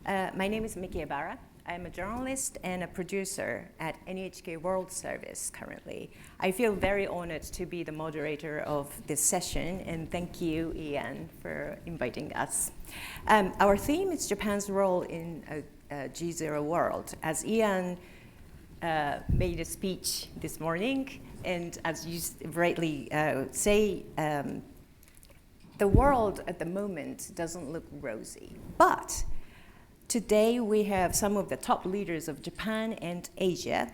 My name is Miki Ibarra. I'm a journalist and a producer at NHK World Service currently. I feel very honored to be the moderator of this session, and thank you, Ian, for inviting us. Our theme is Japan's role in a GZERO world. As Ian made a speech this morning, and as you rightly say, the world at the moment doesn't look rosy. But today we have some of the top leaders of Japan and Asia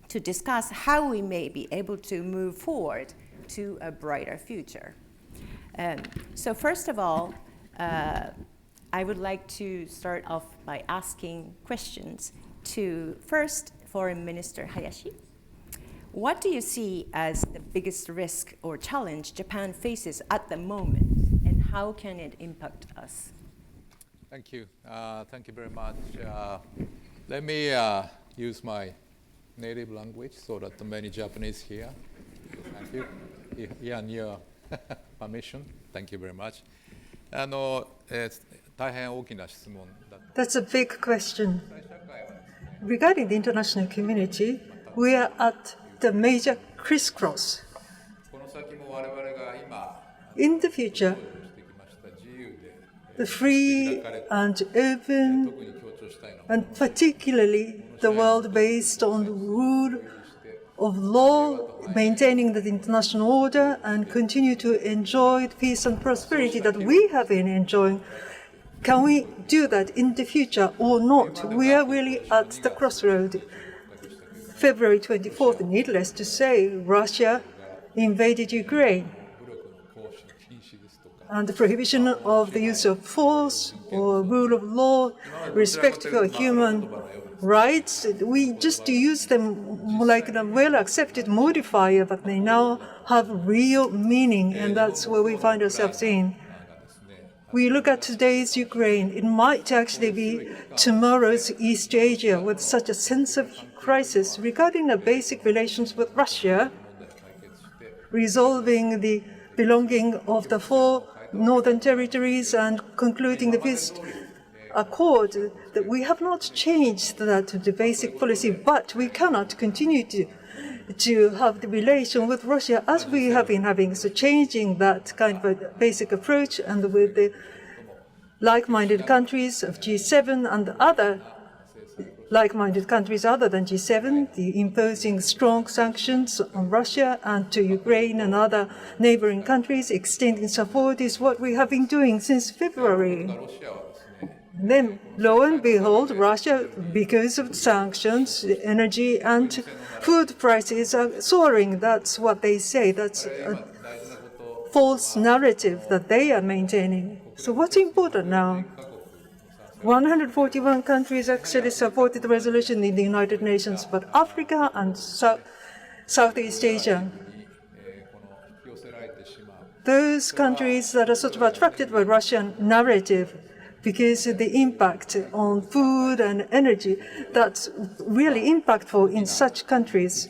to discuss how we may be able to move forward to a brighter future. So first of all, I would like to start off by asking questions to first Foreign Minister Hayashi. What do you see as the biggest risk or challenge Japan faces at the moment, and how can it impact us? Thank you. Thank you very much. Let me use my native language so that the many Japanese here. Thank you. Ian, your permission. Thank you very much. That's a big question. Regarding the international community, we are at the major crisscross. In the future, the free and open, and particularly the world based on the rule of law, maintaining the international order, and continue to enjoy the peace and prosperity that we have been enjoying. Can we do that in the future or not? We are really at the crossroad. February 24th, needless to say, Russia invaded Ukraine. And the prohibition of the use of force or rule of law, respect for human rights, we just use them like a well-accepted modifier, but they now have real meaning, and that's where we find ourselves in. We look at today's Ukraine, it might actually be tomorrow's East Asia with such a sense of crisis regarding the basic relations with Russia, resolving the belonging of the four northern territories and concluding the peace accord. That we have not changed that the basic policy, but we cannot continue to have the relation with Russia as we have been having. So changing that kind of a basic approach, and with the like-minded countries of G7 and other like-minded countries other than G7, the imposing strong sanctions on Russia and to Ukraine and other neighboring countries, extending support is what we have been doing since February. Then, lo and behold, Russia, because of sanctions, energy and food prices are soaring. That's what they say. That's a false narrative that they are maintaining. So what's important now? 141 countries actually supported the resolution in the United Nations, but Africa and Southeast Asia, those countries that are sort of attracted by Russian narrative, because of the impact on food and energy, that's really impactful in such countries.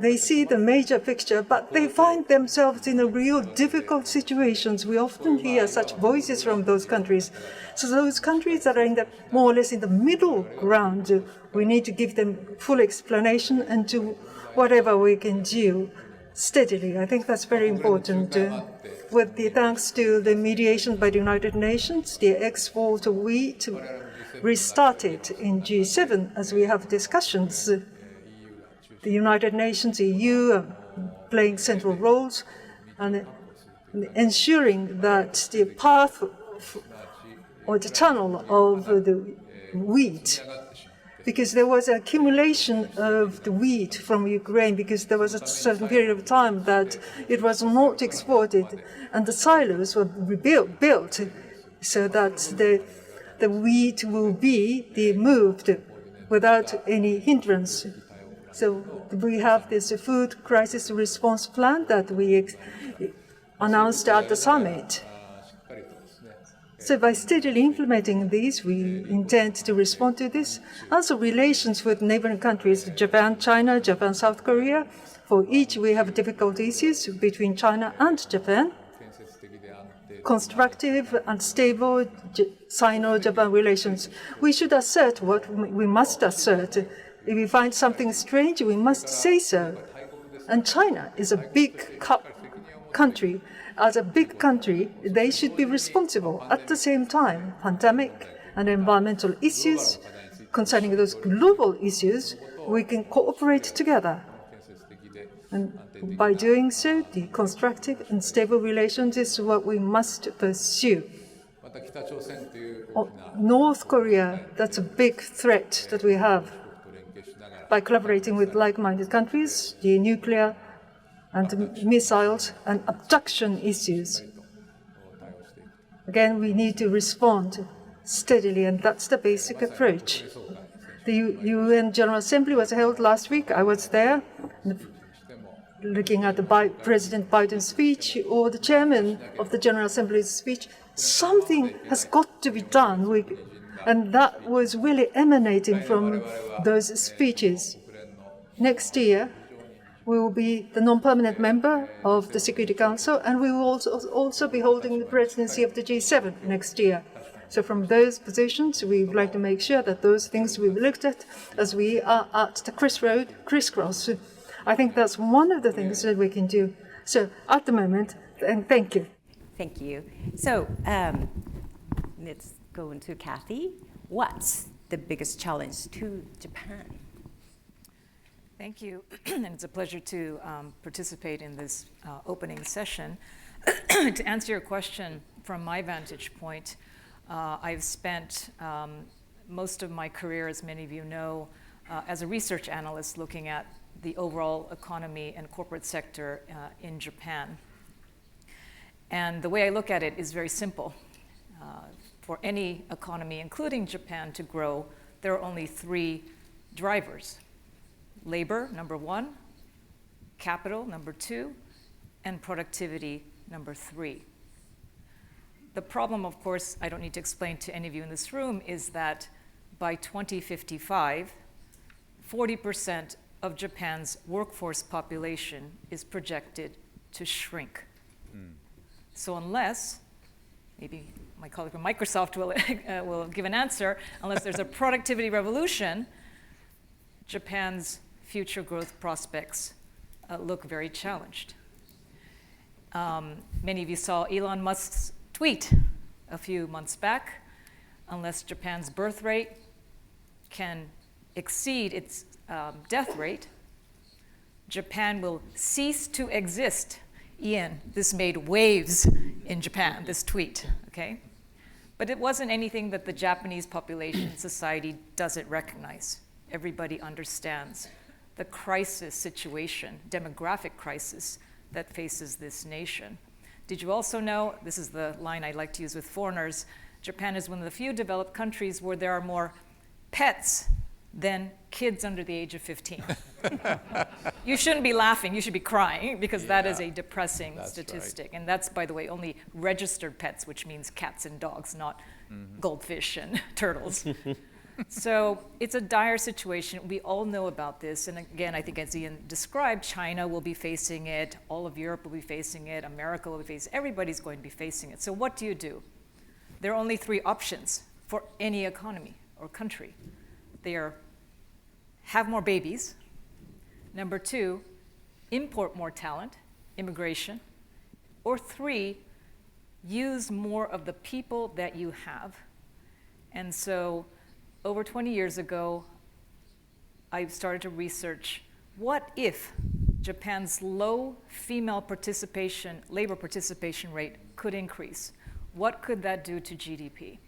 They see the major picture, but they find themselves in a real difficult situations. We often hear such voices from those countries. So those countries that are more or less in the middle ground, we need to give them full explanation and do whatever we can do steadily. I think that's very important. With the thanks to the mediation by the United Nations, the export of wheat restarted in G7 as we have discussions. The United Nations, EU are playing central roles and ensuring that the path or the channel of the wheat, because there was an accumulation of the wheat from Ukraine, because there was a certain period of time that it was not exported, and the silos were built so that the wheat will be moved without any hindrance. So we have this food crisis response plan that we announced at the summit. So by steadily implementing these, we intend to respond to this. Also relations with neighboring countries, Japan, China, Japan, South Korea. For each, we have difficult issues between China and Japan. constructive and stable Sino-Japan relations. We should assert what we must assert. If we find something strange, we must say so. And China is a big country. As a big country, they should be responsible. At the same time, pandemic and environmental issues, concerning those global issues, we can cooperate together. And by doing so, the constructive and stable relations is what we must pursue. North Korea, that's a big threat that we have. By collaborating with like-minded countries, the nuclear and missiles and abduction issues. Again, we need to respond steadily, and that's the basic approach. The UN General Assembly was held last week. I was there, looking at the President Biden's speech or the chairman of the General Assembly's speech. Something has got to be done, and that was really emanating from those speeches. Next year, we will be the non-permanent member of the Security Council, and we will also be holding the presidency of the G7 next year. So from those positions, we would like to make sure that those things we've looked at as we are at the crisscross. I think that's one of the things that we can do. So at the moment, and thank you. Thank you. So let's go into Kathy. What's the biggest challenge to Japan? Thank you, and it's a pleasure to participate in this opening session. To answer your question from my vantage point, I've spent most of my career, as many of you know, as a research analyst looking at the overall economy and corporate sector in Japan. And the way I look at it is very simple. For any economy, including Japan, to grow, there are only three drivers. Labor, number one, capital, number two, and productivity, number three. The problem, of course, I don't need to explain to any of you in this room, is that by 2055, 40% of Japan's workforce population is projected to shrink. So unless, maybe my colleague from Microsoft will give an answer, unless there's a productivity revolution, Japan's future growth prospects look very challenged. Many of you saw Elon Musk's tweet a few months back. Unless Japan's birth rate can exceed its death rate, Japan will cease to exist. Ian, this made waves in Japan, this tweet, okay? But it wasn't anything that the Japanese population society doesn't recognize. Everybody understands the crisis situation, demographic crisis that faces this nation. Did you also know, this is the line I like to use with foreigners, Japan is one of the few developed countries where there are more pets than kids under the age of 15. You shouldn't be laughing, you should be crying, because that is a depressing statistic. Right. And that's, by the way, only registered pets, which means cats and dogs, not goldfish and turtles. So it's a dire situation. We all know about this. And again, I think as Ian described, China will be facing it, all of Europe will be facing it, America will be facing it, everybody's going to be facing it. So what do? There are only three options for any economy or country. They are have more babies. Number two, import more talent, immigration. Or three, use more of the people that you have. And so over 20 years ago, I started to research what if Japan's low female participation, labor participation rate could increase? What could that do to GDP?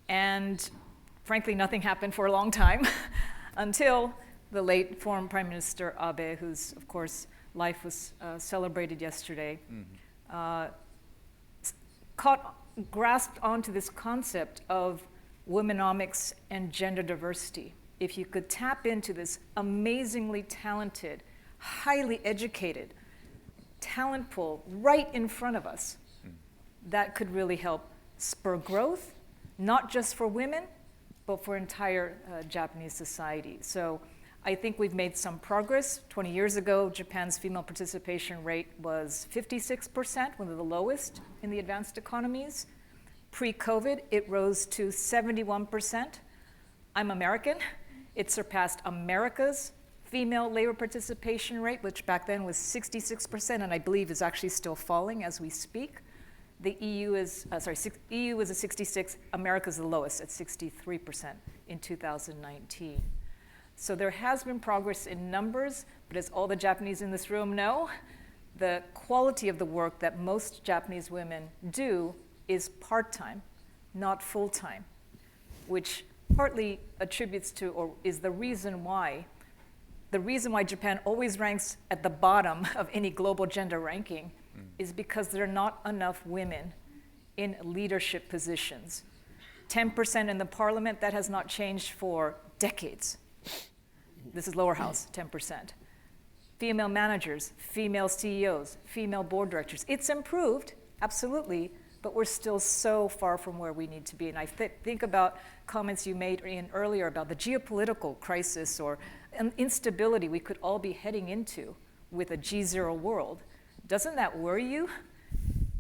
And frankly, nothing happened for a long time until the late former Prime Minister Abe, whose, of course, life was celebrated yesterday, grasped onto this concept of womenomics and gender diversity. If you could tap into this amazingly talented, highly educated talent pool right in front of us, that could really help spur growth, not just for women, but for entire Japanese society. So I think we've made some progress. 20 years ago, Japan's female participation rate was 56%, one of the lowest in the advanced economies. Pre-COVID, it rose to 71%. I'm American. It surpassed America's female labor participation rate, which back then was 66%, and I believe is actually still falling as we speak. The EU is, EU was at 66, America's the lowest at 63% in 2019. So there has been progress in numbers, but as all the Japanese in this room know, the quality of the work that most Japanese women do is part-time, not full-time, which partly attributes to, or is the reason why Japan always ranks at the bottom of any global gender ranking is because there are not enough women in leadership positions. 10% in the parliament, that has not changed for decades. This is lower house, 10%. Female managers, female CEOs, female board directors. It's improved, absolutely, but we're still so far from where we need to be. And I think about comments you made earlier about the geopolitical crisis or instability we could all be heading into with a GZERO world. Doesn't that worry you?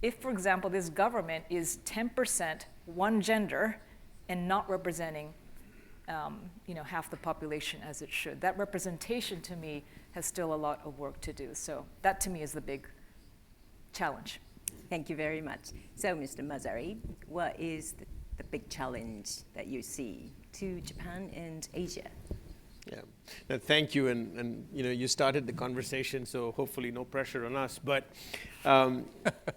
If, for example, this government is 10% one gender and not representing half the population as it should. That representation to me has still a lot of work to do. So that to me is the big challenge. Thank you very much. So, Mr. Mazari, what is the big challenge that you see to Japan and Asia? Yeah, no, thank you, and you started the conversation, so hopefully no pressure on us. But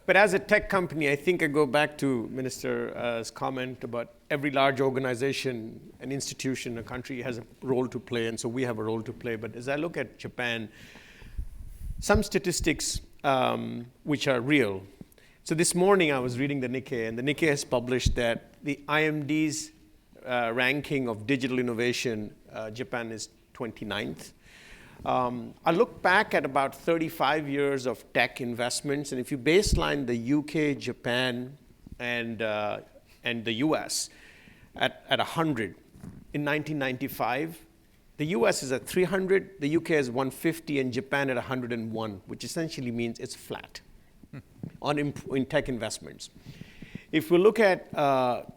as a tech company, I think I go back to Minister's comment about every large organization, an institution, a country has a role to play, and so we have a role to play. But as I look at Japan, some statistics which are real. So this morning I was reading the Nikkei, and the Nikkei has published that the IMD's ranking of digital innovation, Japan is 29th. I look back at about 35 years of tech investments, and if you baseline the UK, Japan, and the US at 100, in 1995, the US is at 300, the UK is 150, and Japan at 101, which essentially means it's flat in tech investments. If we look at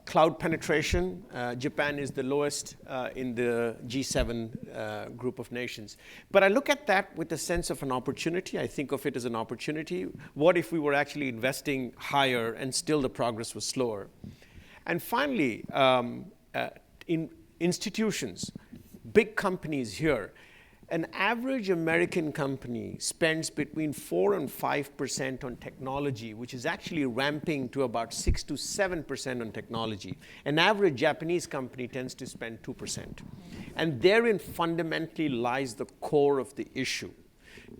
cloud penetration, Japan is the lowest in the G7 group of nations. But I look at that with a sense of an opportunity. I think of it as an opportunity. What if we were actually investing higher and still the progress was slower? And finally, in institutions, big companies here, an average American company spends between 4 and 5% on technology, which is actually ramping to about 6 to 7% on technology. An average Japanese company tends to spend 2%. And therein fundamentally lies the core of the issue.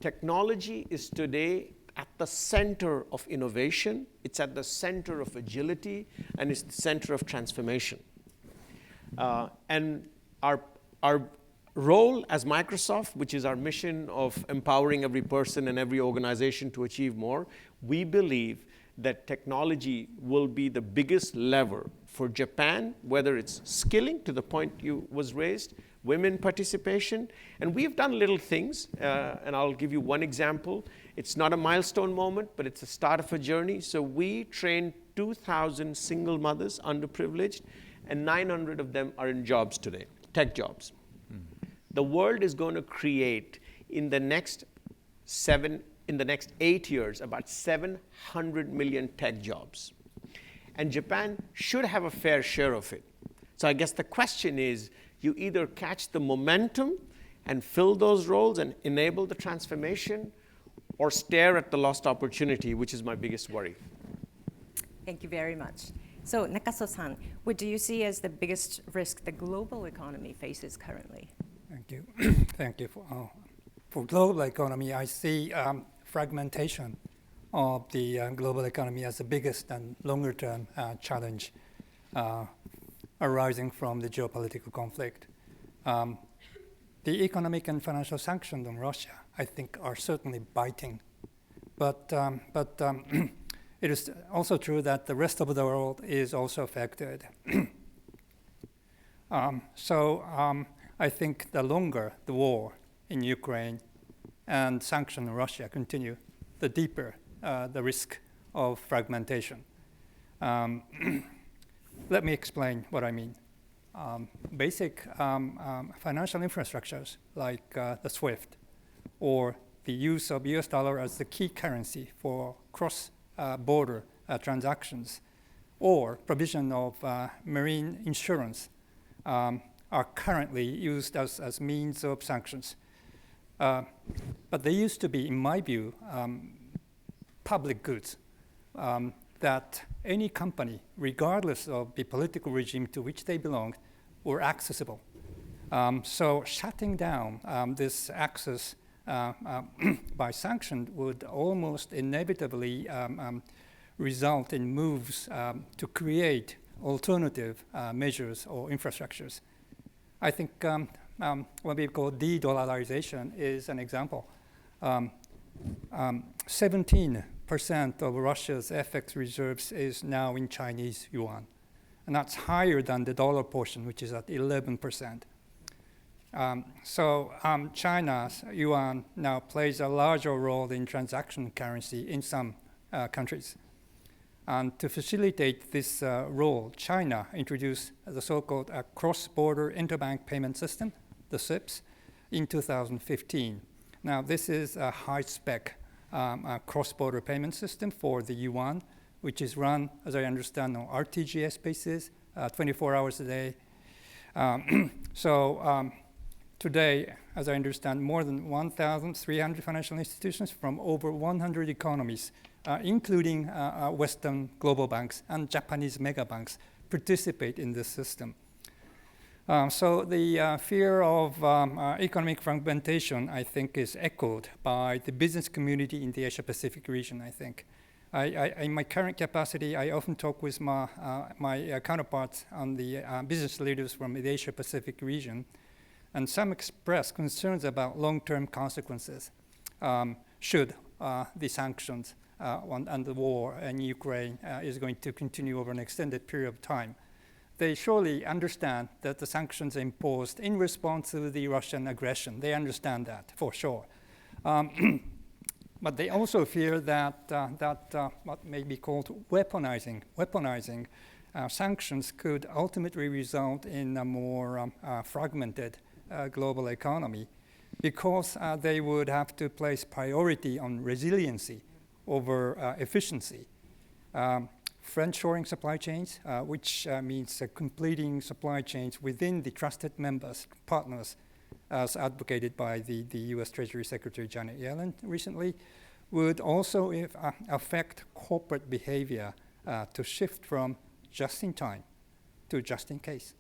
Technology is today at the center of innovation, it's at the center of agility, and it's the center of transformation. And our role as Microsoft, which is our mission of empowering every person and every organization to achieve more, we believe that technology will be the biggest lever for Japan, whether it's skilling, to the point you was raised, women participation, and we've done little things, and I'll give you one example. It's not a milestone moment, but it's the start of a journey. So we trained 2,000 single mothers, underprivileged, and 900 of them are in jobs today, tech jobs. The world is going to create in the next 8 years about 700 million tech jobs. And Japan should have a fair share of it. So I guess the question is, you either catch the momentum and fill those roles and enable the transformation, or stare at the lost opportunity, which is my biggest worry. Thank you very much. So Nakaso-san, what do you see as the biggest risk the global economy faces currently? Thank you. Thank you. For global economy, I see fragmentation of the global economy as the biggest and longer-term challenge arising from the geopolitical conflict. The economic and financial sanctions on Russia, I think, are certainly biting. But it is also true that the rest of the world is also affected. I think the longer the war in Ukraine and sanctions on Russia continue, the deeper the risk of fragmentation. Let me explain what I mean. Basic financial infrastructures like the SWIFT or the use of US dollar as the key currency for cross-border transactions or provision of marine insurance are currently used as means of sanctions. But they used to be, in my view, public goods that any company, regardless of the political regime to which they belonged, were accessible. So shutting down this access by sanction would almost inevitably result in moves to create alternative measures or infrastructures. I think what we call de-dollarization is an example. 17% of Russia's FX reserves is now in Chinese yuan, and that's higher than the dollar portion, which is at 11%. So China's yuan now plays a larger role in transaction currency in some countries. And to facilitate this role, China introduced the so-called cross-border interbank payment system, the CIPS, in 2015. Now, this is a high-spec cross-border payment system for the yuan, which is run, as I understand, on RTGS basis, 24 hours a day. Today, as I understand, more than 1,300 financial institutions from over 100 economies, including Western global banks and Japanese mega banks, participate in this system. So the fear of economic fragmentation, I think, is echoed by the business community in the Asia-Pacific region, I think. In my current capacity, I often talk with my counterparts on the business leaders from the Asia-Pacific region, and some express concerns about long-term consequences should the sanctions and the war in Ukraine is going to continue over an extended period of time. They surely understand that the sanctions are imposed in response to the Russian aggression. They understand that, for sure. But they also fear that what may be called weaponizing sanctions could ultimately result in a more fragmented global economy, because they would have to place priority on resiliency over efficiency. Friend-shoring supply chains, which means completing supply chains within the trusted partners, as advocated by the US Treasury Secretary Janet Yellen recently, would also affect corporate behavior to shift from just-in-time to just-in-case.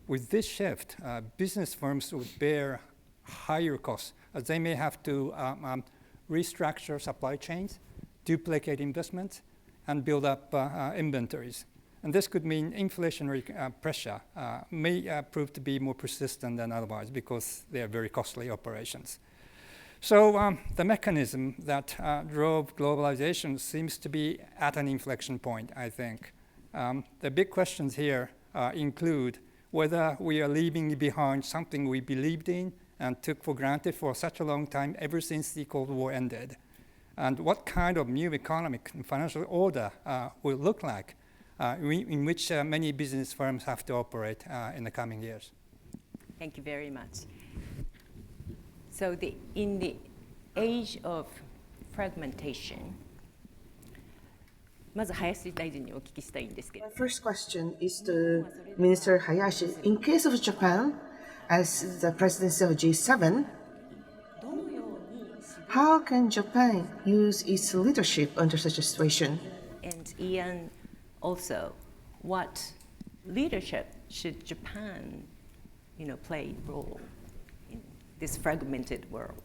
With this shift, business firms would bear higher costs, as they may have to restructure supply chains, duplicate investments, and build up inventories. And this could mean inflationary pressure may prove to be more persistent than otherwise, because they are very costly operations. So the mechanism that drove globalization seems to be at an inflection point, I think. The big questions here include whether we are leaving behind something we believed in and took for granted for such a long time ever since the Cold War ended, and what kind of new economic and financial order will look like in which many business firms have to operate in the coming years. Thank you very much. So in the age of fragmentation, まず林大臣にお聞きしたいんですけど。 My first question is to Minister Hayashi. In case of Japan, as the presidency of G7, how can Japan use its leadership under such a situation? And Ian, also, what leadership should Japan, play a role in this fragmented world?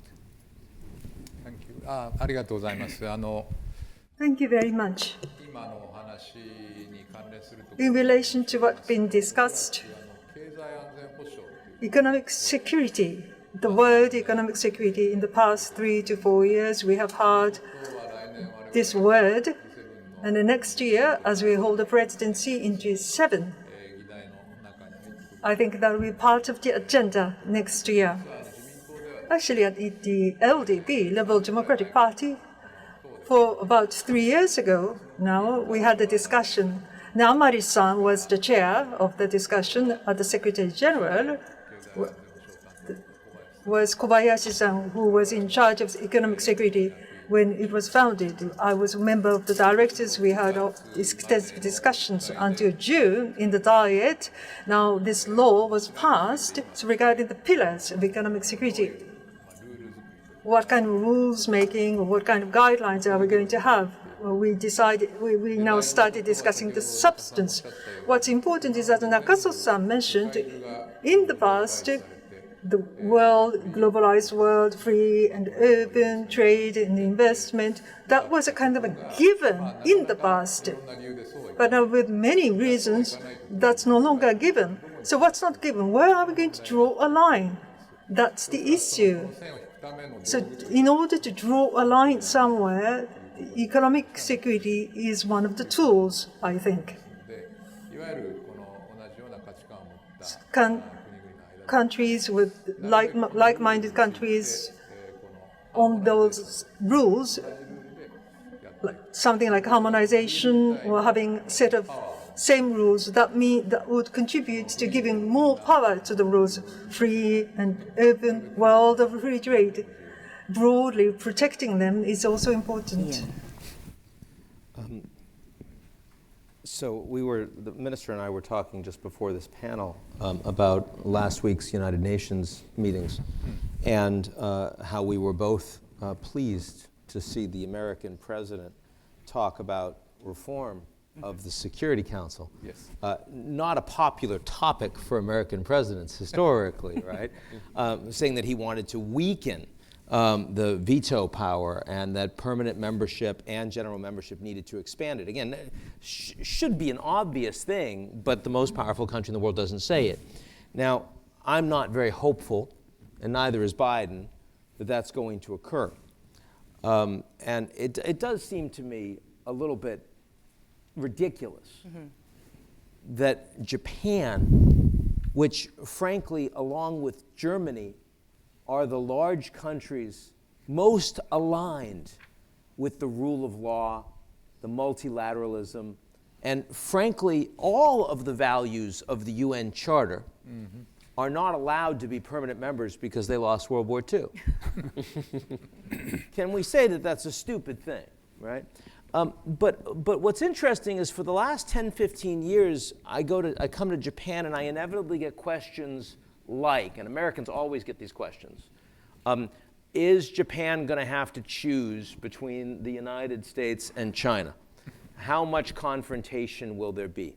Thank you. ありがとうございます。 Thank you very much. 今のお話に関連するところ In relation to what's been discussed, 経済安全保障という economic security, the word economic security, in the past 3 to 4 years, we have heard this word. And the next year, as we hold the presidency in G7, 議題の中に入ってくる I think that will be part of the agenda next year. Actually, at the LDP, Liberal Democratic Party, for about 3 years ago now, we had a discussion. Now, Amari-san was the chair of the discussion at the Secretary General, was Kobayashi-san, who was in charge of economic security when it was founded. I was a member of the directors. We had extensive discussions until June in the Diet. Now this law was passed regarding the pillars of economic security. What kind of rules making, or what kind of guidelines are we going to have? Well, we now started discussing the substance. What's important is that Nakaso-san mentioned in the past, the world, globalized world, free and open trade and investment, that was a kind of a given in the past. But now with many reasons, that's no longer a given. So what's not given? Where are we going to draw a line? That's the issue. So in order to draw a line somewhere, economic security is one of the tools, I think. Countries with like-minded countries on those rules, like something like harmonization or having a set of same rules, that would contribute to giving more power to the rules. Free and open world of free trade, broadly protecting them is also important. Yeah. So the minister and I were talking just before this panel about last week's United Nations meetings and how we were both pleased to see the American president talk about reform of the Security Council. Yes. Not a popular topic for American presidents historically, right? Saying that he wanted to weaken the veto power and that permanent membership and general membership needed to expand it. Again, should be an obvious thing, but the most powerful country in the world doesn't say it. Now, I'm not very hopeful, and neither is Biden, that that's going to occur. And it does seem to me a little bit ridiculous that Japan, which frankly, along with Germany, are the large countries most aligned with the rule of law, the multilateralism, and frankly, all of the values of the UN Charter are not allowed to be permanent members because they lost World War II. Can we say that that's a stupid thing, right? But what's interesting is for the last 10, 15 years, I come to Japan and I inevitably get questions like, and Americans always get these questions, is Japan going to have to choose between the United States and China? How much confrontation will there be?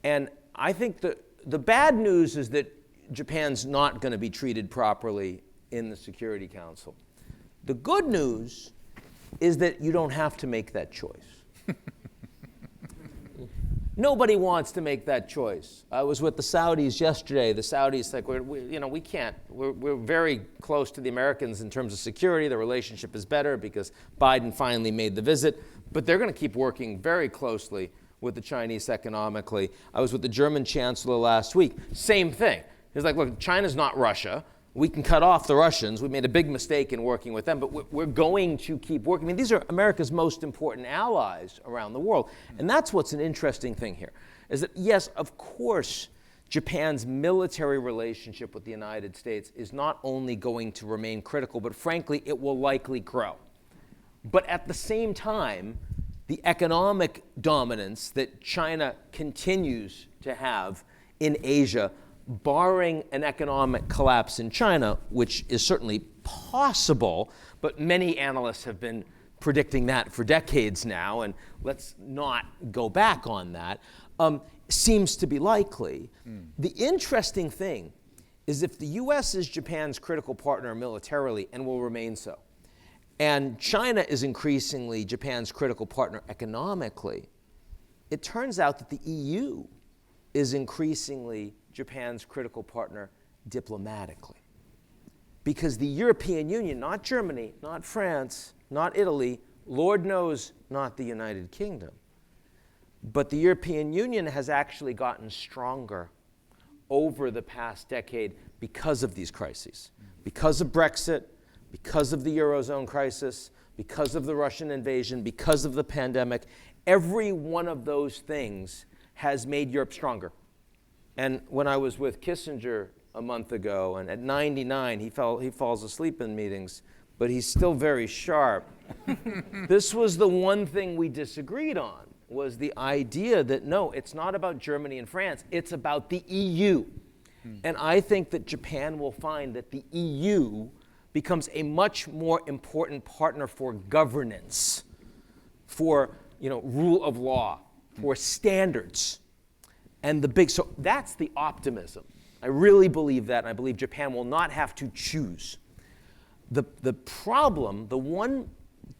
And I think the bad news is that Japan's not going to be treated properly in the Security Council. The good news is that you don't have to make that choice. Nobody wants to make that choice. I was with the Saudis yesterday. The Saudis like, we can't. We're very close to the Americans in terms of security. The relationship is better because Biden finally made the visit. But they're going to keep working very closely with the Chinese economically. I was with the German chancellor last week. Same thing. He's like, look, China's not Russia. We can cut off the Russians. We made a big mistake in working with them, but we're going to keep working. I mean, these are America's most important allies around the world. And that's what's an interesting thing here, is that, yes, of course, Japan's military relationship with the United States is not only going to remain critical, but frankly, it will likely grow. But at the same time, the economic dominance that China continues to have in Asia, barring an economic collapse in China, which is certainly possible, but many analysts have been predicting that for decades now, and let's not go back on that, seems to be likely. The interesting thing is if the US is Japan's critical partner militarily and will remain so, and China is increasingly Japan's critical partner economically, it turns out that the EU is increasingly Japan's critical partner diplomatically. Because the European Union, not Germany, not France, not Italy, Lord knows not the United Kingdom, but the European Union has actually gotten stronger over the past decade because of these crises, because of Brexit, because of the Eurozone crisis, because of the Russian invasion, because of the pandemic. Every one of those things has made Europe stronger. And when I was with Kissinger a month ago, and at 99, he falls asleep in meetings, but he's still very sharp. This was the one thing we disagreed on, was the idea that, no, it's not about Germany and France, it's about the EU. And I think that Japan will find that the EU becomes a much more important partner for governance, for rule of law, for standards. And so that's the optimism. I really believe that, and I believe Japan will not have to choose. The problem, the one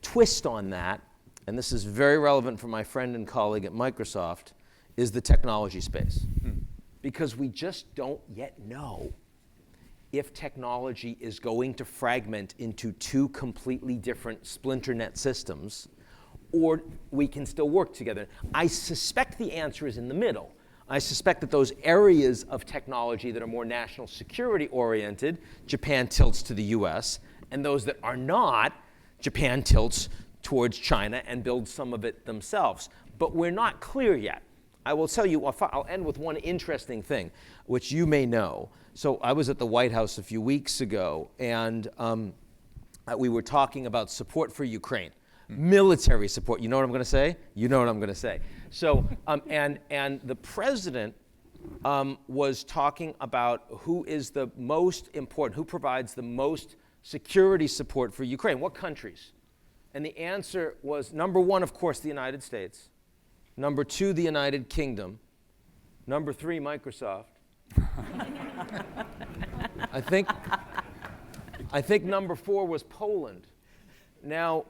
twist on that, and this is very relevant for my friend and colleague at Microsoft, is the technology space. Because we just don't yet know if technology is going to fragment into two completely different splinter net systems, or we can still work together. I suspect the answer is in the middle. I suspect that those areas of technology that are more national security oriented, Japan tilts to the US, and those that are not, Japan tilts towards China and builds some of it themselves. But we're not clear yet. I will tell you, I'll end with one interesting thing, which you may know. So I was at the White House a few weeks ago, and we were talking about support for Ukraine. Military support. You know what I'm going to say? You know what I'm going to say. So, and the president was talking about who is the most important, who provides the most security support for Ukraine. What countries? And the answer was, number one, of course, the United States. Number two, the United Kingdom. Number three, Microsoft. I think number four was Poland. Now,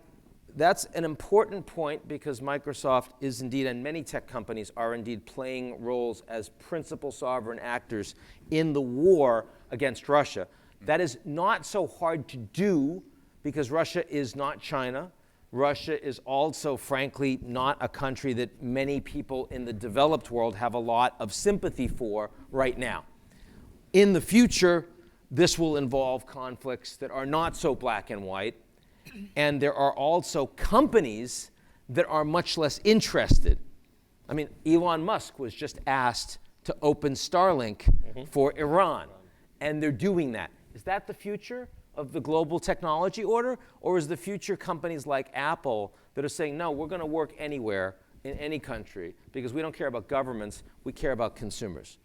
that's an important point because Microsoft is indeed, and many tech companies are indeed playing roles as principal sovereign actors in the war against Russia. That is not so hard to do because Russia is not China. Russia is also, frankly, not a country that many people in the developed world have a lot of sympathy for right now. In the future, this will involve conflicts that are not so black and white. And there are also companies that are much less interested. I mean, Elon Musk was just asked to open Starlink for Iran, and they're doing that. Is that the future of the global technology order? Or is the future companies like Apple that are saying, no, we're going to work anywhere in any country because we don't care about governments, we care about consumers.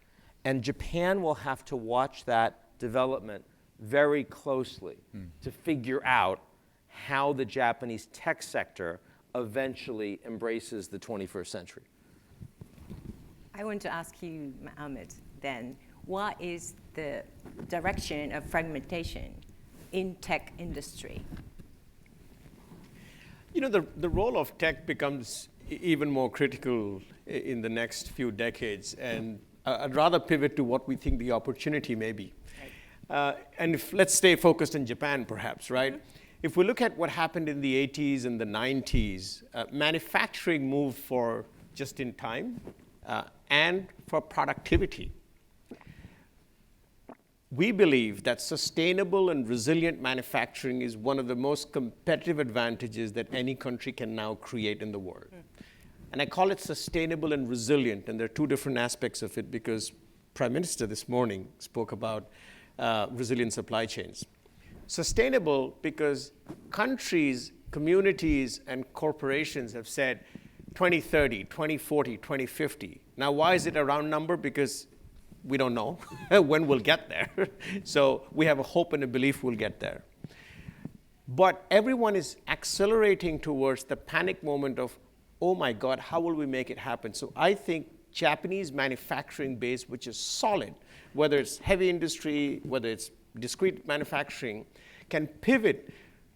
And Japan will have to watch that development very closely to figure out how the Japanese tech sector eventually embraces the 21st century. I want to ask you, Mohammed, then, what is the direction of fragmentation in tech industry? The role of tech becomes even more critical in the next few decades, and I'd rather pivot to what we think the opportunity may be. And let's stay focused in Japan, perhaps, right? If we look at what happened in the 80s and the 90s, manufacturing moved for just-in-time and for productivity. We believe that sustainable and resilient manufacturing is one of the most competitive advantages that any country can now create in the world. And I call it sustainable and resilient, and there are two different aspects of it because Prime Minister this morning spoke about resilient supply chains. Sustainable because countries, communities, and corporations have said 2030, 2040, 2050. Now, why is it a round number? Because we don't know when we'll get there. So we have a hope and a belief we'll get there. But everyone is accelerating towards the panic moment of, oh my God, how will we make it happen? So I think Japanese manufacturing base, which is solid, whether it's heavy industry, whether it's discrete manufacturing, can pivot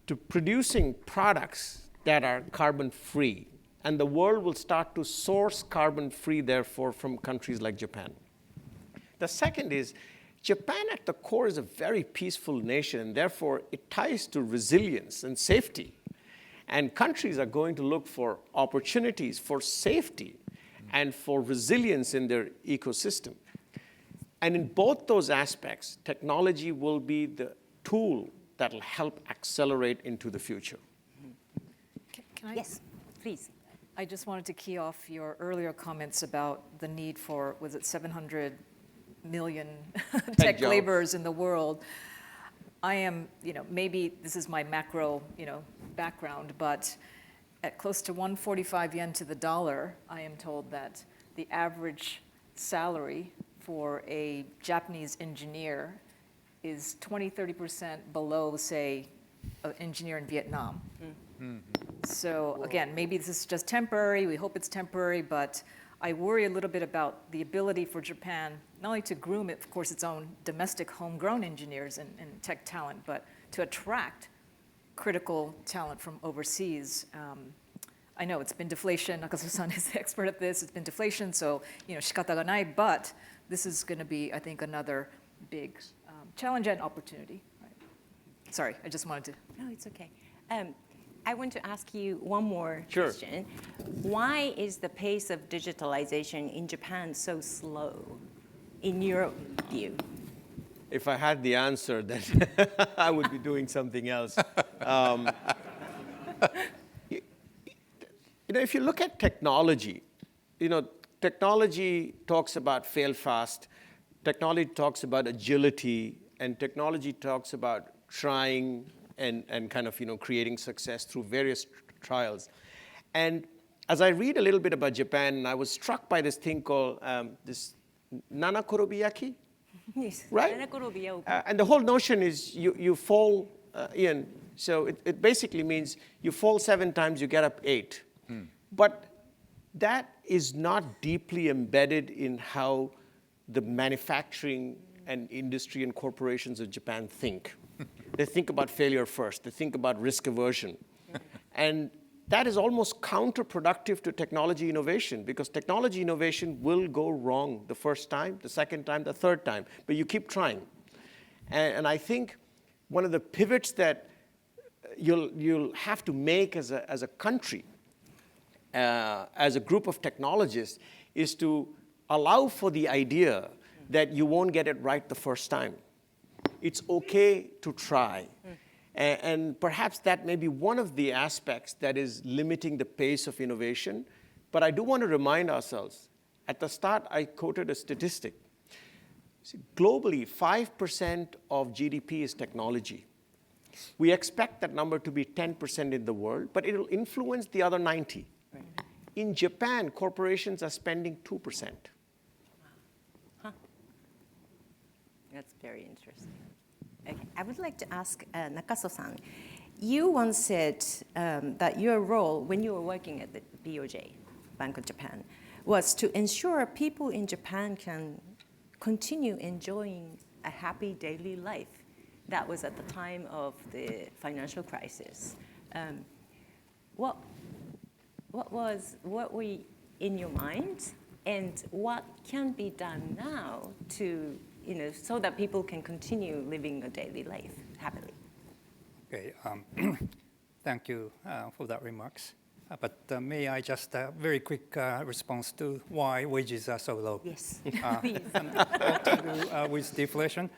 to producing products that are carbon-free. And the world will start to source carbon-free, therefore, from countries like Japan. The second is, Japan at the core is a very peaceful nation, and therefore it ties to resilience and safety. And countries are going to look for opportunities for safety and for resilience in their ecosystem. And in both those aspects, technology will be the tool that will help accelerate into the future. Can I? Yes, please. I just wanted to key off your earlier comments about the need for, was it 700 million tech jobs. laborers in the world. I am, maybe this is my macro, background, but at close to 145 yen to the dollar, I am told that the average salary for a Japanese engineer is 20-30% below, say, an engineer in Vietnam. So again, maybe this is just temporary. We hope it's temporary, but I worry a little bit about the ability for Japan not only to groom, of course, its own domestic homegrown engineers and tech talent, but to attract critical talent from overseas. I know it's been deflation. Nakasu-san is the expert at this. It's been deflation, so shikata ga nai. But this is going to be, I think, another big challenge and opportunity. Right? Sorry, I just wanted to. No, it's okay. I want to ask you one more Sure. question. Why is the pace of digitalization in Japan so slow, in your view? If I had the answer, then I would be doing something else. If you look at technology, technology talks about fail fast, technology talks about agility, and technology talks about trying and kind of creating success through various trials. And as I read a little bit about Japan, I was struck by this thing called this nanakorobiyaki. Yes. Right? And the whole notion is you fall in. So it basically means you fall 7 times, you get up 8. But that is not deeply embedded in how the manufacturing and industry and corporations of Japan think. They think about failure first. They think about risk aversion. And that is almost counterproductive to technology innovation, because technology innovation will go wrong the first time, the second time, the third time, but you keep trying. And I think one of the pivots that you'll have to make as a country, as a group of technologists, is to allow for the idea that you won't get it right the first time. It's okay to try. And perhaps that may be one of the aspects that is limiting the pace of innovation. But I do want to remind ourselves, at the start, I quoted a statistic. See, globally, 5% of GDP is technology. We expect that number to be 10% in the world, but it'll influence the other 90%. Right. In Japan, corporations are spending 2%. Huh. That's very interesting. Okay. I would like to ask Nakaso-san. You once said that your role when you were working at the BOJ, Bank of Japan, was to ensure people in Japan can continue enjoying a happy daily life. That was at the time of the financial crisis. What were in your mind, and what can be done now to, so that people can continue living a daily life happily? Okay, thank you for that remarks. But may I just very quick response to why wages are so low? Yes, please. What to do with deflation.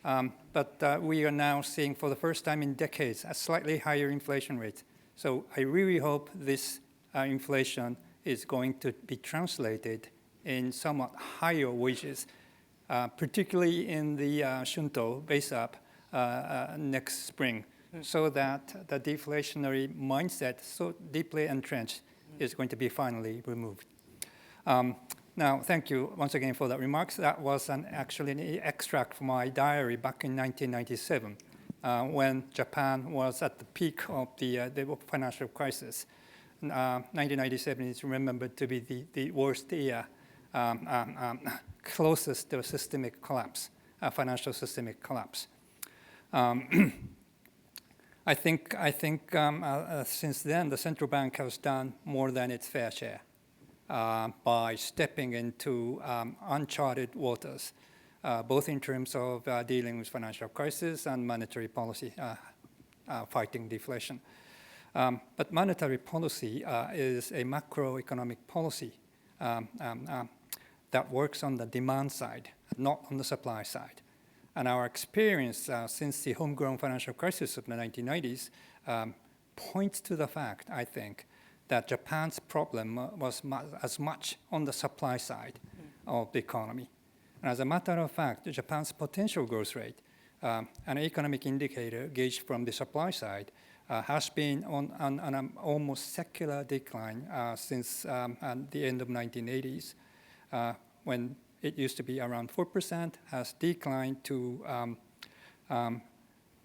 But we are now seeing for the first time in decades a slightly higher inflation rate. So I really hope this inflation is going to be translated in somewhat higher wages, particularly in the Shunto base up next spring, so that the deflationary mindset, so deeply entrenched, is going to be finally removed. Now, thank you once again for that remarks. That was actually an extract from my diary back in 1997, when Japan was at the peak of the financial crisis. 1997 is remembered to be the worst year, closest to a systemic collapse, financial systemic collapse. I think since then the central bank has done more than its fair share by stepping into uncharted waters, both in terms of dealing with financial crisis and monetary policy, fighting deflation. But monetary policy is a macroeconomic policy that works on the demand side not on the supply side. And our experience since the homegrown financial crisis of the 1990s points to the fact, I think, that Japan's problem was as much on the supply side of the economy. And as a matter of fact, Japan's potential growth rate, an economic indicator gauged from the supply side, has been on an almost secular decline since the end of 1980s, when it used to be around 4%, has declined to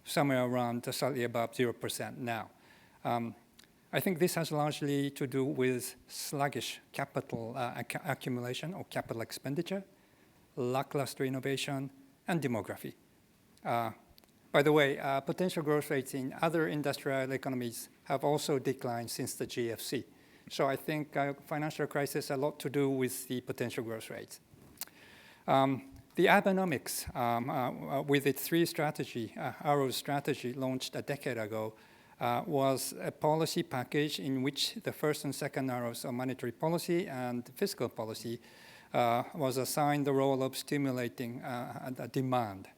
somewhere around slightly above 0% now. I think this has largely to do with sluggish capital accumulation or capital expenditure, lackluster innovation, and demography. By the way, potential growth rates in other industrial economies have also declined since the GFC. So I think financial crisis has a lot to do with the potential growth rates. The Abenomics, with its three strategy, Arrow's strategy launched a decade ago, was a policy package in which the first and second arrows of monetary policy and fiscal policy was assigned the role of stimulating the demand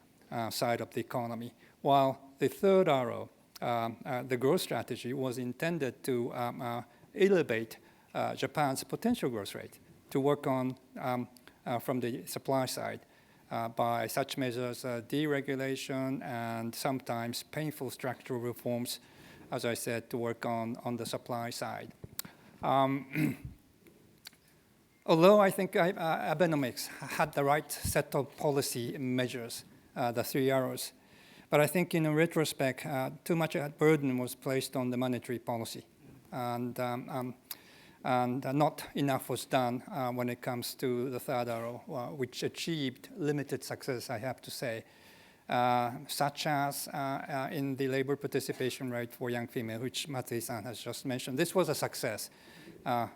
side of the economy, while the third arrow, the growth strategy, was intended to elevate Japan's potential growth rate, to work on from the supply side by such measures as deregulation and sometimes painful structural reforms, as I said, to work on the supply side. Although I think Abenomics had the right set of policy measures, the three arrows, but I think in retrospect, too much burden was placed on the monetary policy, and not enough was done when it comes to the third arrow, which achieved limited success, I have to say, such as in the labor participation rate for young females, which Matsui-san has just mentioned. This was a success.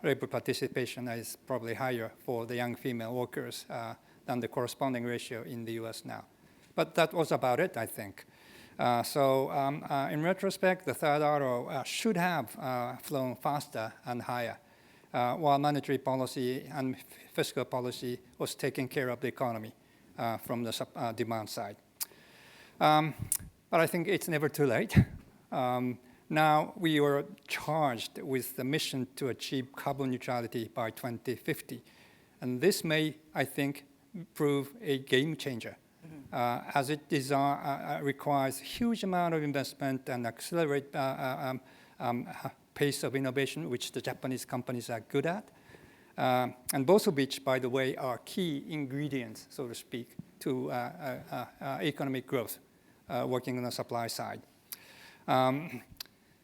Labor participation is probably higher for the young female workers than the corresponding ratio in the US now. But that was about it, I think. In retrospect, the third arrow should have flown faster and higher, while monetary policy and fiscal policy was taking care of the economy from the demand side. But I think it's never too late. Now we are charged with the mission to achieve carbon neutrality by 2050. And this may, I think, prove a game changer, as it requires a huge amount of investment and accelerate pace of innovation, which the Japanese companies are good at, and both of which, by the way, are key ingredients, so to speak, to economic growth, working on the supply side.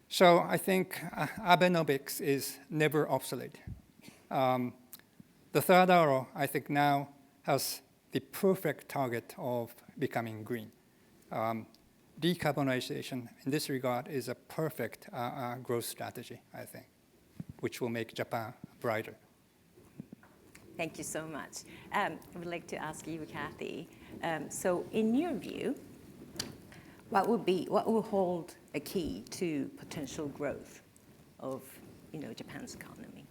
So I think Abenomics is never obsolete. The third arrow, I think, now has the perfect target of becoming green. Decarbonization in this regard is a perfect growth strategy, I think, which will make Japan brighter. Thank you so much. I would like to ask you, Kathy. So in your view, what will hold a key to potential growth of Japan's economy?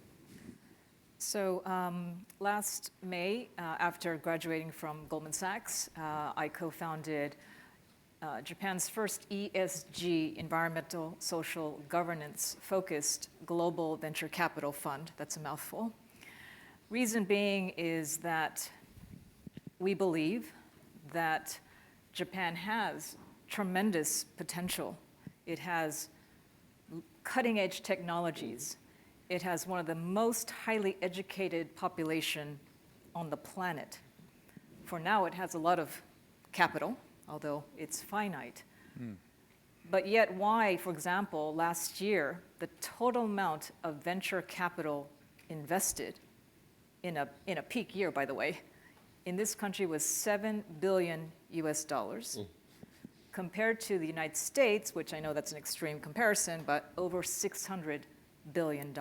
So last May, after graduating from Goldman Sachs, I co-founded Japan's first ESG, environmental, social, governance-focused global venture capital fund. That's a mouthful. Reason being is that we believe that Japan has tremendous potential. It has cutting-edge technologies. It has one of the most highly educated population on the planet. For now, it has a lot of capital, although it's finite. But yet why, for example, last year, the total amount of venture capital invested in a peak year, by the way, in this country was $7 billion US, compared to the United States, which I know that's an extreme comparison, but over $600 billion.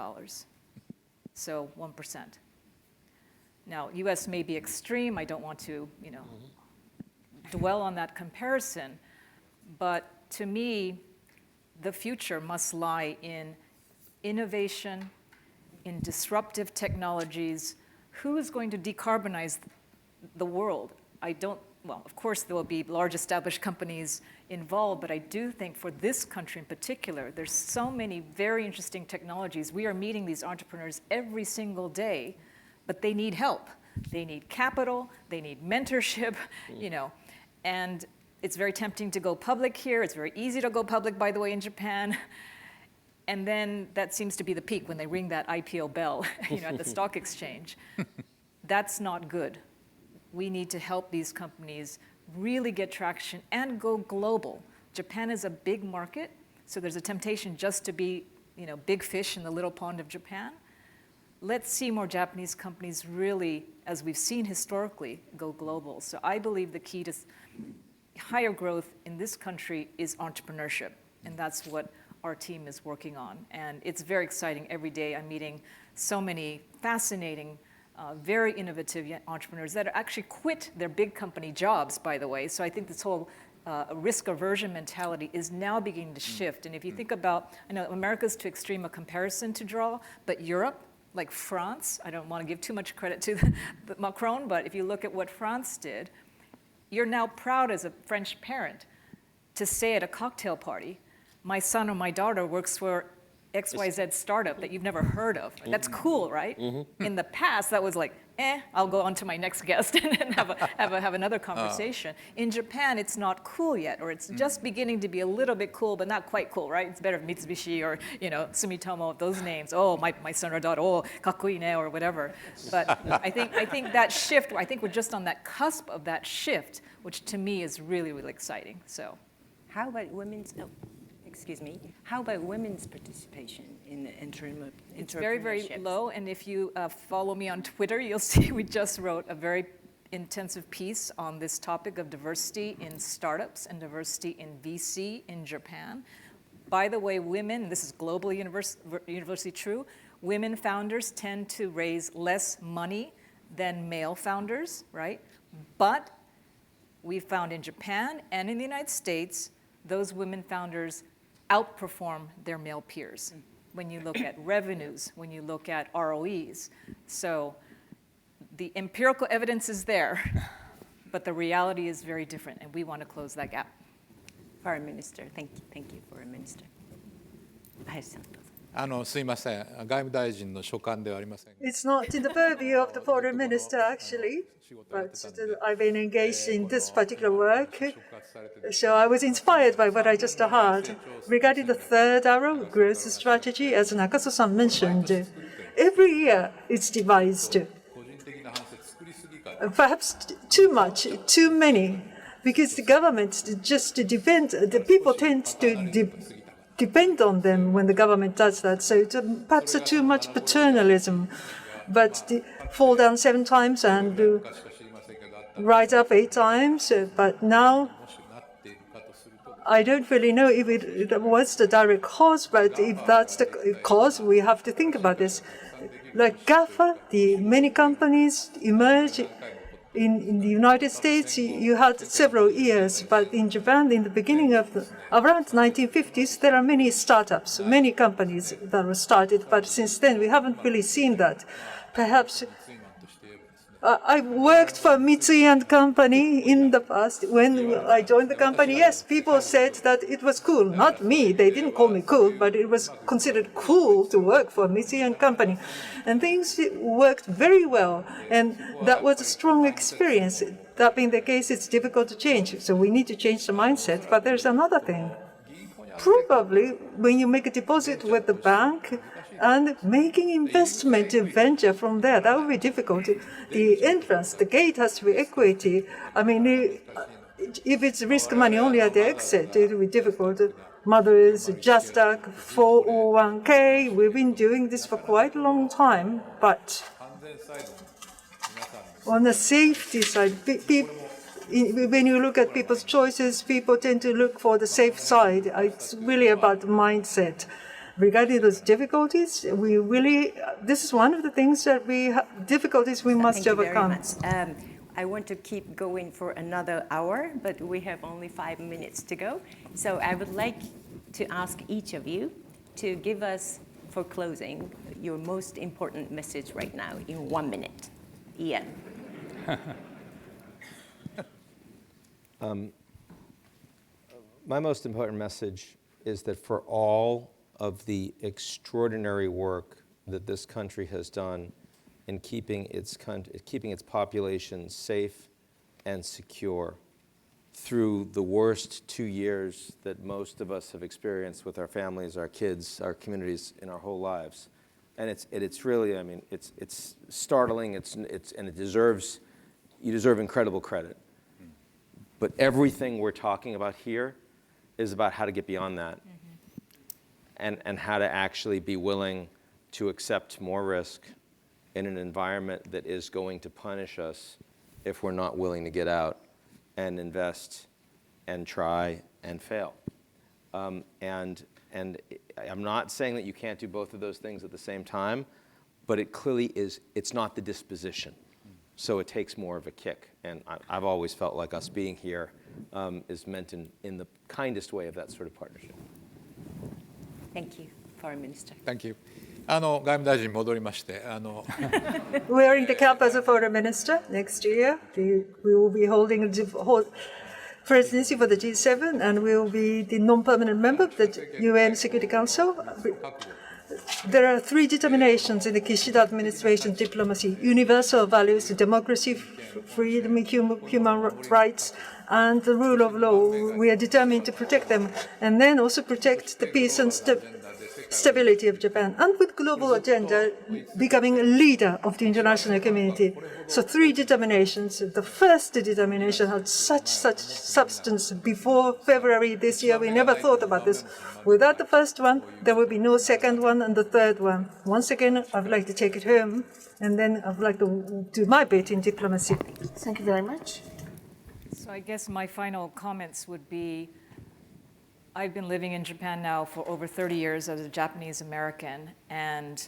So 1%. Now, US may be extreme. I don't want to, dwell on that comparison, but to me, the future must lie in innovation, in disruptive technologies. Who is going to decarbonize the world? well, of course there will be large established companies involved, but I do think for this country in particular, there's so many very interesting technologies. We are meeting these entrepreneurs every single day, but they need help. They need capital, they need mentorship, and it's very tempting to go public here. It's very easy to go public, by the way, in Japan. And then that seems to be the peak when they ring that IPO bell, at the stock exchange. That's not good. We need to help these companies really get traction and go global. Japan is a big market, so there's a temptation just to be, big fish in the little pond of Japan. Let's see more Japanese companies really, as we've seen historically, go global. So I believe the key to higher growth in this country is entrepreneurship, and that's what our team is working on. And it's very exciting. Every day I'm meeting so many fascinating, very innovative entrepreneurs that actually quit their big company jobs, by the way. So I think this whole risk aversion mentality is now beginning to shift. And if you think about, I know America's too extreme a comparison to draw, but Europe, like France, I don't want to give too much credit to Macron, but if you look at what France did, you're now proud as a French parent to say at a cocktail party, my son or my daughter works for XYZ startup that you've never heard of. That's cool, right? In the past, that was like, I'll go on to my next guest and have another conversation. In Japan, it's not cool yet, or it's just beginning to be a little bit cool, but not quite cool, right? It's better if Mitsubishi or Sumitomo, those names. Oh, my son or daughter, oh, kakkoi ne, or whatever. But I think that shift, I think we're just on that cusp of that shift, which to me is really, really exciting. So, how about women's? Oh. Excuse me, how about women's participation in the entrepreneurship? It's very, very low, and if you follow me on Twitter, you'll see we just wrote a very intensive piece on this topic of diversity in startups and diversity in VC in Japan. By the way, women, this is globally universally true, women founders tend to raise less money than male founders, right? But we found in Japan and in the United States, those women founders outperform their male peers when you look at revenues, when you look at ROEs. So the empirical evidence is there, but the reality is very different, and we want to close that gap. Foreign Minister, thank you, Foreign Minister. すいません、外務大臣の所管ではありません。It's not in the purview of the foreign minister, actually, but I've been engaged in this particular work, so I was inspired by what I just heard. Regarding the third arrow, growth strategy, as Nakasu-san mentioned, every year it's devised. Perhaps too much, too many, because the government just depends, the people tend to depend on them when the government does that. So it's perhaps too much paternalism, but fall down 7 times and rise up 8 times. But now, I don't really know if it was the direct cause, but if that's the cause, we have to think about this. Like GAFA, the many companies emerge. In the United States, you had several years, but in Japan, in the beginning of around 1950s, there are many startups, many companies that were started, but since then, we haven't really seen that. Perhaps I worked for Mitsui & Company in the past. When I joined the company, yes, people said that it was cool. Not me, they didn't call me cool, but it was considered cool to work for Mitsui & Company. And things worked very well, and that was a strong experience. That being the case, it's difficult to change, so we need to change the mindset. But there's another thing. Probably when you make a deposit with the bank, and making investment venture from there, that would be difficult. The entrance, the gate has to be equity. I mean, if it's risk money only at the exit, it will be difficult. Mothers, JASDAQ, 401k, we've been doing this for quite a long time, but on the safety side, when you look at people's choices, people tend to look for the safe side. It's really about the mindset. Regarding those difficulties, this is one of the things that difficulties we must overcome. Thank you very much. I want to keep going for another hour, but we have only 5 minutes to go. So I would like to ask each of you to give us, for closing, your most important message right now in 1 minute. Ian. My most important message is that for all of the extraordinary work that this country has done in keeping its population safe and secure through the worst 2 years that most of us have experienced with our families, our kids, our communities in our whole lives. And it's really, I mean, it's startling, and you deserve incredible credit. But everything we're talking about here is about how to get beyond that, and how to actually be willing to accept more risk in an environment that is going to punish us if we're not willing to get out and invest and try and fail. And I'm not saying that you can't do both of those things at the same time, but it clearly is, it's not the disposition. So it takes more of a kick. And I've always felt like us being here is meant in the kindest way of that sort of partnership. Thank you, Foreign Minister. Thank you. 外務大臣に戻りまして、Wearing the cap as a foreign minister next year, we will be holding the presidency for the G7, and we will be the non-permanent member of the UN Security Council. There are 3 determinations in the Kishida administration diplomacy: universal values, democracy, freedom, human rights, and the rule of law. We are determined to protect them, and then also protect the peace and stability of Japan, and with global agenda, becoming a leader of the international community. So 3 determinations. The first determination had such substance. Before February this year, we never thought about this. Without the first one, there will be no second one and the third one. Once again, I would like to take it home, and then I would like to do my bit in diplomacy. Thank you very much. So I guess my final comments would be, I've been living in Japan now for over 30 years as a Japanese American, and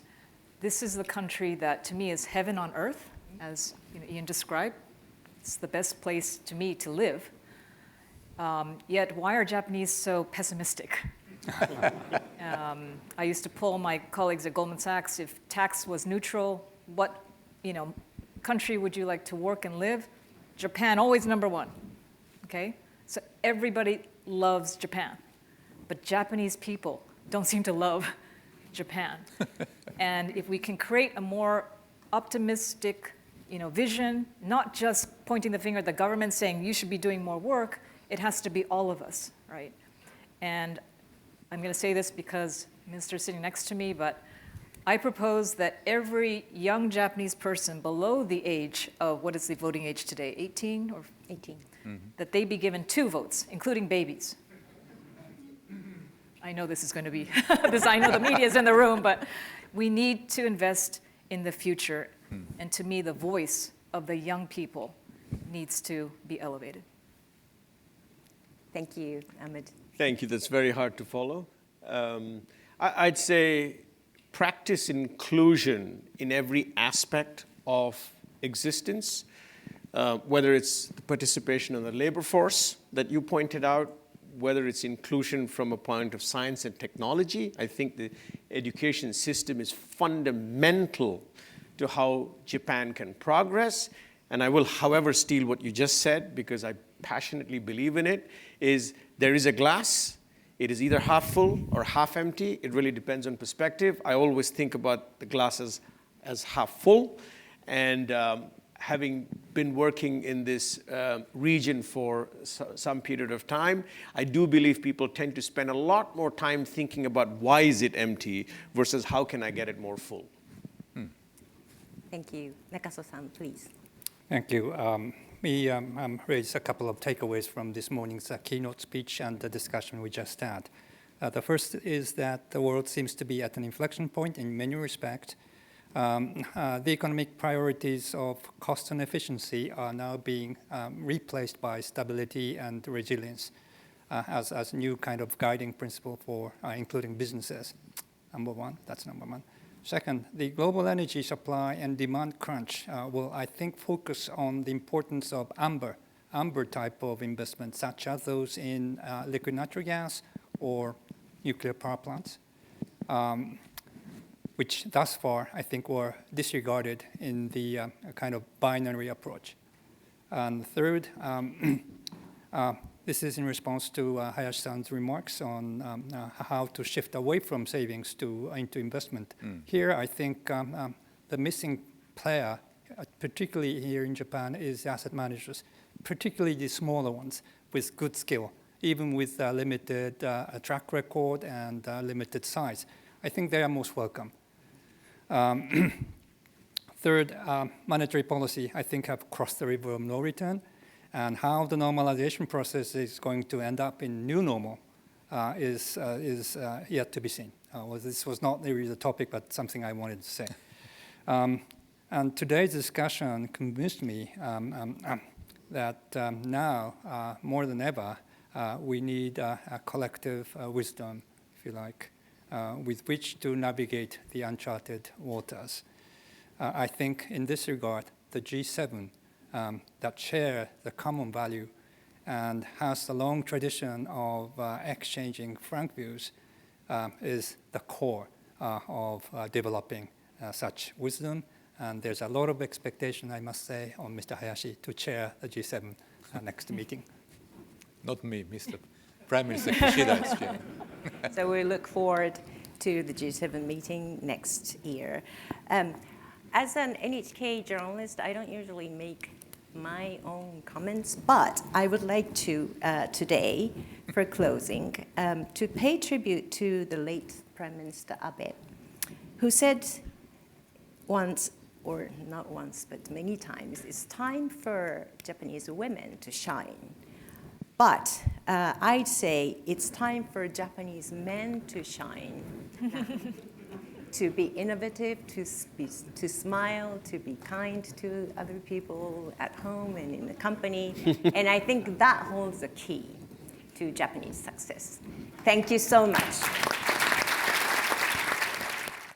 this is the country that to me is heaven on earth, as Ian described. It's the best place to me to live. Yet why are Japanese so pessimistic? I used to poll my colleagues at Goldman Sachs, if tax was neutral, what country would you like to work and live? Japan, always number 1. Okay? So everybody loves Japan. But Japanese people don't seem to love Japan. And if we can create a more optimistic vision, not just pointing the finger at the government saying you should be doing more work, it has to be all of us, right? And I'm going to say this because the minister's sitting next to me, but I propose that every young Japanese person below the age of, what is the voting age today, 18 or 18. That they be given 2 votes, including babies. I know this is going to be, I know the media is in the room, but we need to invest in the future. And to me, the voice of the young people needs to be elevated. Thank you, Ahmed. Thank you. That's very hard to follow. I'd say practice inclusion in every aspect of existence, whether it's the participation in the labor force that you pointed out, whether it's inclusion from a point of science and technology. I think the education system is fundamental to how Japan can progress. And I will, however, steal what you just said, because I passionately believe in it, is there is a glass. It is either half full or half empty. It really depends on perspective. I always think about the glasses as half full. And having been working in this region for some period of time, I do believe people tend to spend a lot more time thinking about why is it empty versus how can I get it more full. Thank you. Nakaso-san, please. Thank you. We raised a couple of takeaways from this morning's keynote speech and the discussion we just had. The first is that the world seems to be at an inflection point in many respects. The economic priorities of cost and efficiency are now being replaced by stability and resilience as new kind of guiding principle for including businesses. Number 1, that's number 1. Second, the global energy supply and demand crunch will, I think, focus on the importance of amber type of investments, such as those in liquid natural gas or nuclear power plants, which thus far, I think, were disregarded in the kind of binary approach. And third, This is in response to Hayashi-san's remarks on how to shift away from savings into investment. Here, I think the missing player, particularly here in Japan, is asset managers, particularly the smaller ones with good skill, even with limited track record and limited size. I think they are most welcome. Third, monetary policy, I think, have crossed the river of no return. And how the normalization process is going to end up in new normal is yet to be seen. This was not really the topic, but something I wanted to say. And today's discussion convinced me that now, more than ever, we need a collective wisdom, if you like, with which to navigate the uncharted waters. I think in this regard, the G7 that share the common value and has the long tradition of exchanging frank views is the core of developing such wisdom. And there's a lot of expectation, I must say, on Mr. Hayashi to chair the G7 next meeting. Not me, Mr. Prime Minister Kishida is chairing. So we look forward to the G7 meeting next year. As an NHK journalist, I don't usually make my own comments, but I would like to today, for closing, to pay tribute to the late Prime Minister Abe, who said once, or not once, but many times, it's time for Japanese women to shine. But I'd say it's time for Japanese men to shine. To be innovative, to smile, to be kind to other people at home and in the company. And I think that holds the key to Japanese success. Thank you so much.